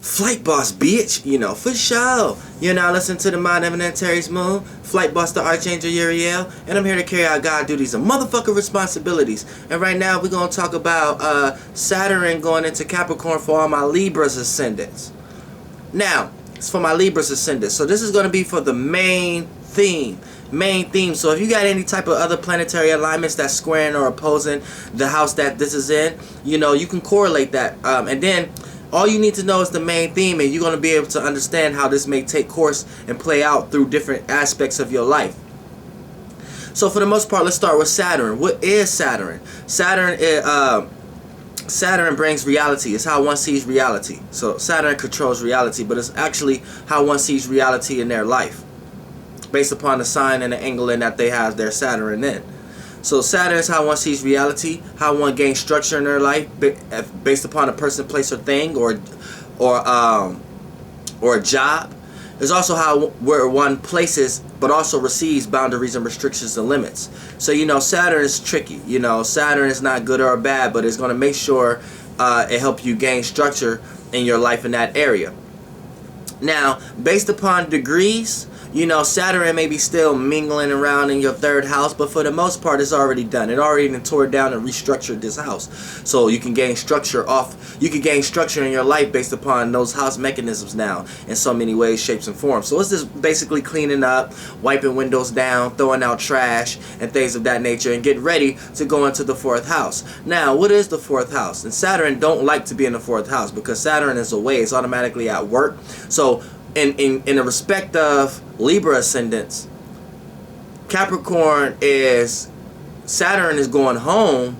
Flight boss, bitch. You know, for sure. You're now listening to the Mind Eminent Terry's Moon, Flight boss, the Archangel Uriel, and I'm here to carry out God duties and motherfucking responsibilities. And right now, we're going to talk about Saturn going into Capricorn for all my Libra's ascendants. Now, it's for my Libra's ascendants. So this is going to be for the main theme. So if you got any type of other planetary alignments that's squaring or opposing the house that this is in, you know, you can correlate that. And then all you need to know is the main theme, and you're going to be able to understand how this may take course and play out through different aspects of your life. So for the most part, let's start with Saturn. What is Saturn? Saturn brings reality. It's how one sees reality. So Saturn controls reality, but it's actually how one sees reality in their life, based upon the sign and the angle in that they have their Saturn in. So Saturn is how one sees reality, how one gains structure in their life based upon a person, place, or thing, or a job. It's also where one places but also receives boundaries and restrictions and limits. So you know, Saturn is tricky. You know, Saturn is not good or bad, but it's going to make sure it helps you gain structure in your life in that area. Now, based upon degrees, you know, Saturn may be still mingling around in your third house, but for the most part, it's already done. It already tore down and restructured this house. So you can gain structure in your life based upon those house mechanisms now in so many ways, shapes, and forms. So it's just basically cleaning up, wiping windows down, throwing out trash, and things of that nature, and getting ready to go into the fourth house. Now, what is the fourth house? And Saturn don't like to be in the fourth house because Saturn is away. It's automatically at work. So in the respect of Libra ascendants, Capricorn is Saturn is going home,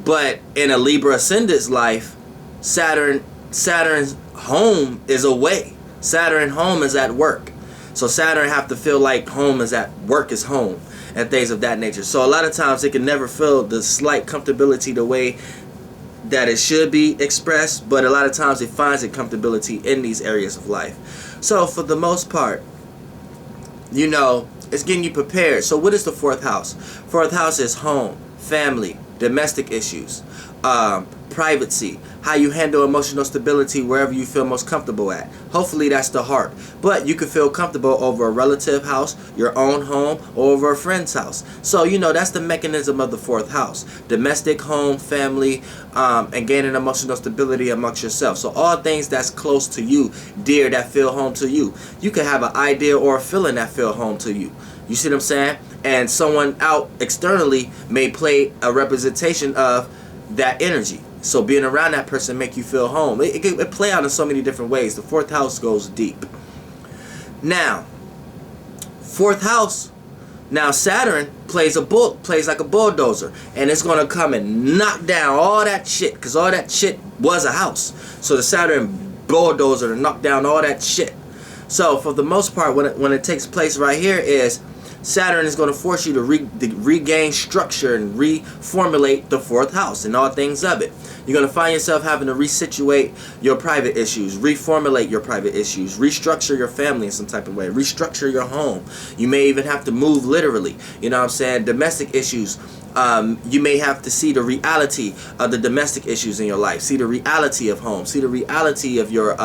but in a Libra ascendant's life, Saturn's home is away. Saturn home is at work. So Saturn have to feel like home is at work is home and things of that nature. So a lot of times it can never feel the slight comfortability the way that it should be expressed, but a lot of times it finds its comfortability in these areas of life. So for the most part, you know, it's getting you prepared. So what is the fourth house? Fourth house is home, family, domestic issues, privacy, how you handle emotional stability wherever you feel most comfortable at. Hopefully that's the heart. But you can feel comfortable over a relative house, your own home, or over a friend's house. So, you know, that's the mechanism of the fourth house. Domestic, home, family, and gaining emotional stability amongst yourself. So all things that's close to you, dear, that feel home to you. You can have an idea or a feeling that feel home to you. You see what I'm saying? And someone out externally may play a representation of that energy. So being around that person make you feel home. It play out in so many different ways. The fourth house goes deep. Now, fourth house. Now Saturn plays like a bulldozer, and it's gonna come and knock down all that shit, because all that shit was a house. So the Saturn bulldozer to knock down all that shit. So for the most part, when it takes place right here is Saturn is going to force you to regain structure and reformulate the fourth house and all things of it. You're going to find yourself having to resituate your private issues, reformulate your private issues, restructure your family in some type of way, restructure your home. You may even have to move literally. You know what I'm saying? Domestic issues. You may have to see the reality of the domestic issues in your life. See the reality of home. See the reality of your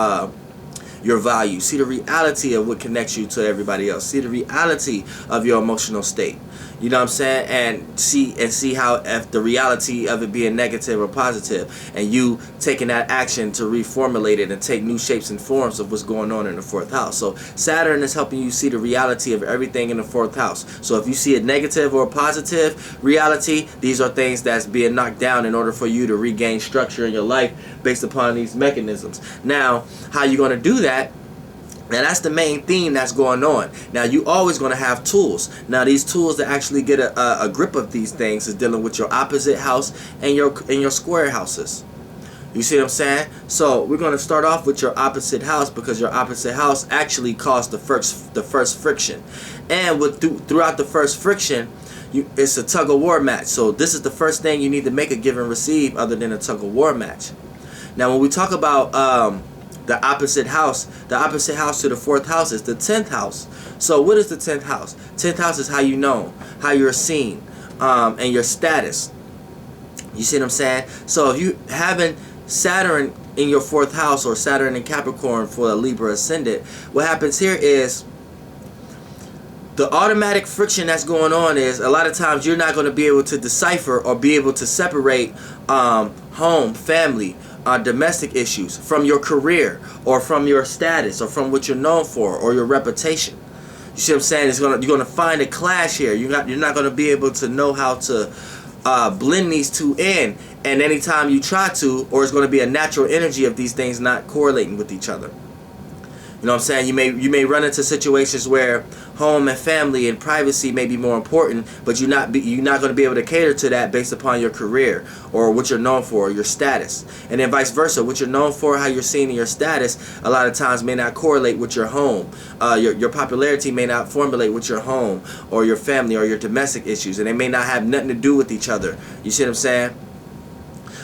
value. See the reality of what connects you to everybody else. See the reality of your emotional state. You know what I'm saying? And see how if the reality of it being negative or positive, and you taking that action to reformulate it and take new shapes and forms of what's going on in the fourth house. So Saturn is helping you see the reality of everything in the fourth house. So if you see a negative or a positive reality, these are things that's being knocked down in order for you to regain structure in your life based upon these mechanisms. Now, how you going to do that? Now that's the main theme that's going on. Now you always going to have tools. Now these tools to actually get a grip of these things is dealing with your opposite house and your square houses. You see what I'm saying? So we're going to start off with your opposite house, because your opposite house actually caused the first friction. And throughout the first friction, it's a tug of war match. So this is the first thing you need to make a give and receive other than a tug of war match. Now when we talk about the opposite house to the fourth house is the 10th house. So what is the 10th house? 10th house is how you know, how you're seen, and your status. You see what I'm saying? So if you having Saturn in your 4th house, or Saturn in Capricorn for a Libra ascendant, what happens here is the automatic friction that's going on is a lot of times you're not going to be able to decipher or be able to separate home, family, domestic issues from your career or from your status or from what you're known for or your reputation. You see what I'm saying? You're going to find a clash here. You're not going to be able to know how to blend these two in. And anytime you try to, or it's going to be a natural energy of these things not correlating with each other. You know what I'm saying? You may run into situations where home and family and privacy may be more important, but you're not going to be able to cater to that based upon your career or what you're known for, or your status. And then vice versa, what you're known for, how you're seen in your status, a lot of times may not correlate with your home. Your popularity may not formulate with your home or your family or your domestic issues, and they may not have nothing to do with each other. You see what I'm saying?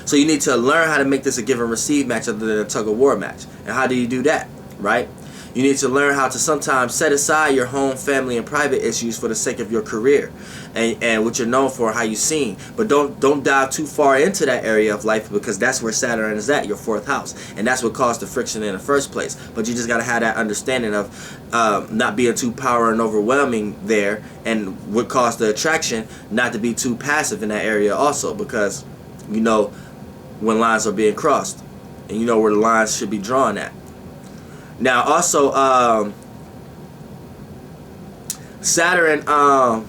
So you need to learn how to make this a give and receive match other than a tug of war match. And how do you do that, right? You need to learn how to sometimes set aside your home, family, and private issues for the sake of your career and what you're known for, how you're seen. But don't dive too far into that area of life, because that's where Saturn is at, your 4th house. And that's what caused the friction in the first place. But you just got to have that understanding of not being too power and overwhelming there, and what caused the attraction, not to be too passive in that area also, because you know when lines are being crossed. And you know where the lines should be drawn at. Now also Saturn also,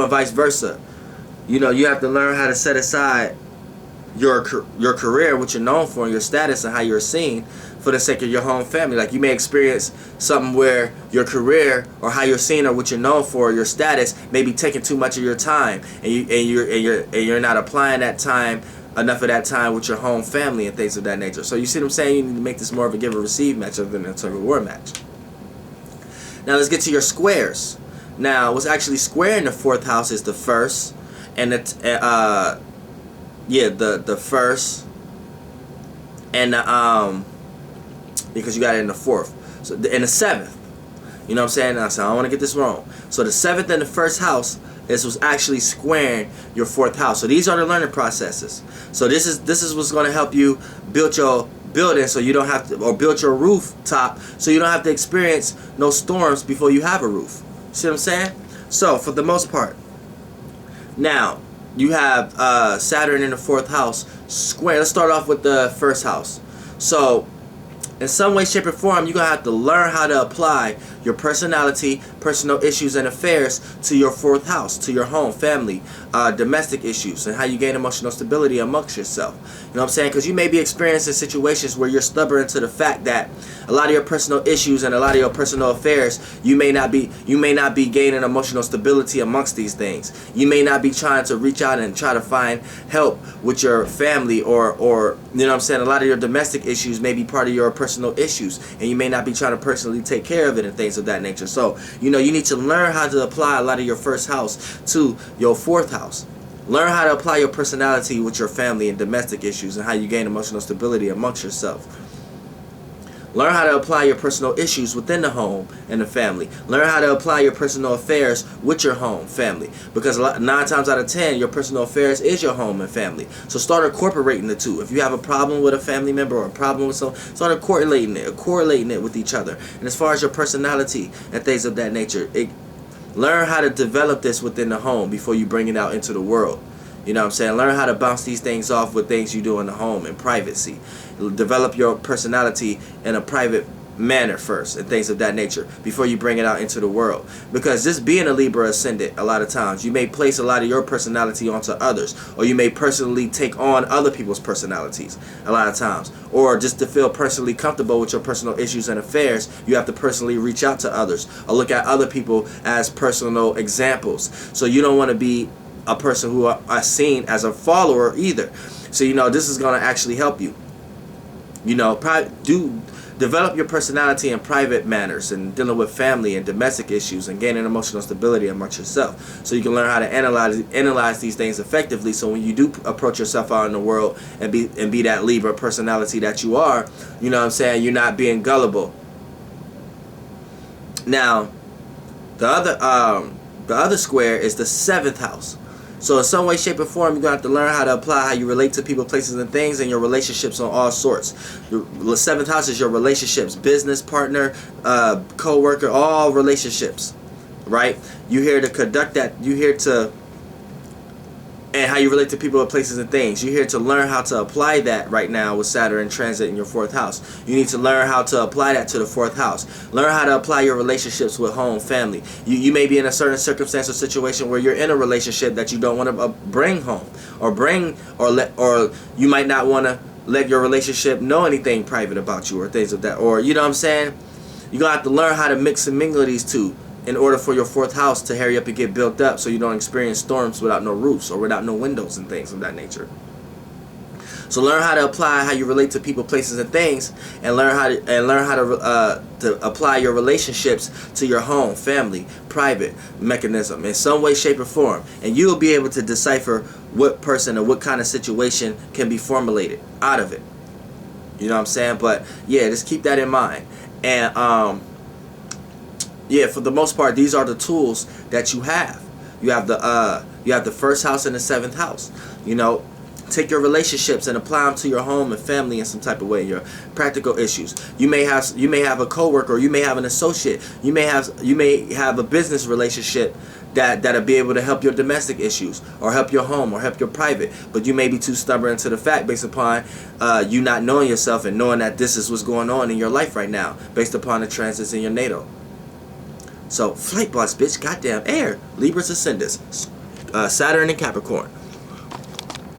and vice versa, you know, you have to learn how to set aside your career, what you're known for, and your status and how you're seen for the sake of your home, family. Like you may experience something where your career or how you're seen or what you're known for, your status, may be taking too much of your time, and you're not applying that time, enough of that time with your home, family, and things of that nature. So you see what I'm saying? You need to make this more of a give and receive match other than a tug of war match. Now let's get to your squares. Now what's actually square in the 4th house is the first, and the first, and the because you got it in the 4th, so in the 7th. You know what I'm saying? Now, so I don't want to get this wrong. So the 7th and the 1st house, this was actually squaring your 4th house. So these are the learning processes. So this is what's going to help you build your building, so you don't have to, or build your rooftop, so you don't have to experience no storms before you have a roof. See what I'm saying? So for the most part, now you have Saturn in the 4th house square. Let's start off with the 1st house. So in some way, shape, or form, you're going to have to learn how to apply your personality, personal issues, and affairs to your 4th house, to your home, family, domestic issues, and how you gain emotional stability amongst yourself. You know what I'm saying? Because you may be experiencing situations where you're stubborn to the fact that a lot of your personal issues and a lot of your personal affairs, you may not be gaining emotional stability amongst these things. You may not be trying to reach out and try to find help with your family, or you know what I'm saying, a lot of your domestic issues may be part of your personal issues, and you may not be trying to personally take care of it and things of that nature. So you know, you need to learn how to apply a lot of your 1st house to your 4th house. Learn how to apply your personality with your family and domestic issues, and how you gain emotional stability amongst yourself. Learn how to apply your personal issues within the home and the family. Learn how to apply your personal affairs with your home, family. Because 9 times out of 10, your personal affairs is your home and family. So start incorporating the two. If you have a problem with a family member or a problem with someone, start correlating it with each other. And as far as your personality and things of that nature, learn how to develop this within the home before you bring it out into the world. You know what I'm saying? Learn how to bounce these things off with things you do in the home in privacy. Develop your personality in a private manner first and things of that nature before you bring it out into the world. Because just being a Libra ascendant, a lot of times you may place a lot of your personality onto others, or you may personally take on other people's personalities a lot of times, or just to feel personally comfortable with your personal issues and affairs, you have to personally reach out to others or look at other people as personal examples. So you don't want to be a person who are seen as a follower either. So you know, this is going to actually help you. You know, develop your personality in private manners and dealing with family and domestic issues and gaining emotional stability amongst yourself, so you can learn how to analyze these things effectively. So when you do approach yourself out in the world and be that Libra personality that you are, you know what I'm saying, you're not being gullible. Now, the other square is the 7th house. So in some way, shape, or form, you're going to have to learn how to apply how you relate to people, places, and things, and your relationships on all sorts. The seventh house is your relationships, business partner, co-worker, all relationships, right? You're here to conduct that. You're here to, and how you relate to people, places, and things. You're here to learn how to apply that right now with Saturn in transit in your 4th house. You need to learn how to apply that to the 4th house. Learn how to apply your relationships with home, family. You may be in a certain circumstance or situation where you're in a relationship that you don't want to bring home, or you might not want to let your relationship know anything private about you, or things of that, or you know what I'm saying? You're going to have to learn how to mix and mingle these two in order for your 4th house to hurry up and get built up, so you don't experience storms without no roofs or without no windows and things of that nature. So learn how to apply how you relate to people, places, and things, and learn how to apply your relationships to your home, family, private mechanism in some way, shape, or form, and you'll be able to decipher what person or what kind of situation can be formulated out of it. You know what I'm saying? But yeah, just keep that in mind. And yeah, for the most part, these are the tools that you have. You have the 1st house and the 7th house. You know, take your relationships and apply them to your home and family in some type of way. Your practical issues. You may have a coworker, or you may have an associate. You may have a business relationship that'll be able to help your domestic issues, or help your home, or help your private. But you may be too stubborn to the fact, based upon you not knowing yourself and knowing that this is what's going on in your life right now, based upon the transits in your natal. So, flight boss, bitch, goddamn air. Libras, Ascendants, Saturn and Capricorn.